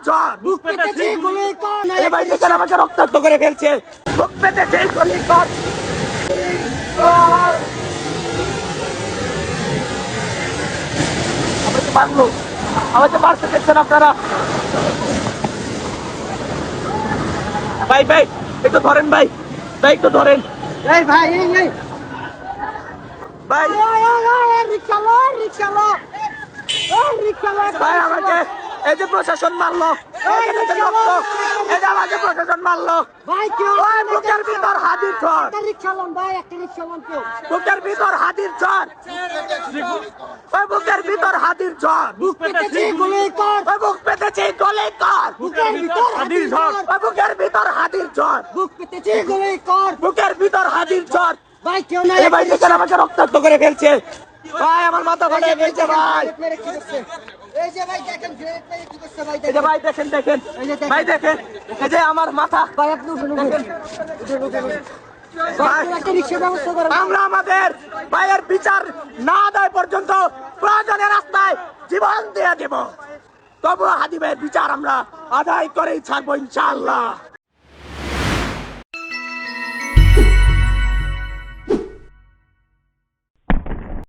জ্বর, বুক পেতেছে গুলির কর, এই ভাই দেখেন আমাকে রক্তাক্ত করে ফেলছে, বুক পেতেছে গুলির কর। আমাকে মারলো, আমাকে মারতে দেখছেন আপনারা। ভাই ভাই একটু ধরেন, ভাই ভাই একটু ধরেন এই ভাই এই ভাই। রিক্সা লো রিক্সা লো রিক্সা লো ভাই আমাকে এই যে প্রশাসন মারলো, এই যে রক্ত, এটা আমাকে প্রশাসন মারলো। ভাই কি ওই বুকের ভিতর হাতির জ্বর, একটা রিক্সা লোন ভাই, একটা রিক্সা লোন কেউ বুকের ভিতর হাতির জ্বর, ওই বুকের ভিতর হাতির জ্বর, বুক পেতেছে গুলির কর, ওই বুক পেতেছে গলে কর, বুকের ভিতর হাতির জ্বর, ওই বুকের ভিতর হাতির জ্বর, বুক পেতেছে গুলির কর, বুকের ভিতর হাতির জ্বর। ভাই কেউ নাই, এই ভাই দেখেন আমাকে রক্তাক্ত করে ফেলছে, ভাই আমার মাথা ফাটিয়ে ফেলছে ভাই। এই যে ভাই দেখেন গ্রেনেড মেরে কি করছে ভাই, এই যে ভাই দেখেন দেখেন, ভাই দেখেন এই যে আমার মাথা। ভাই আপনি উঠুন ভাই, একটা রিক্সা ব্যবস্থা করেন। আমরা আমাদের ভাইয়ের বিচার না দেয় পর্যন্ত প্রয়োজনে রাস্তায় জীবন দিয়ে দেব, তবুও হাদি ভাইয়ের বিচার আমরা আদায় করেই ছাড়বো ইনশাআল্লাহ।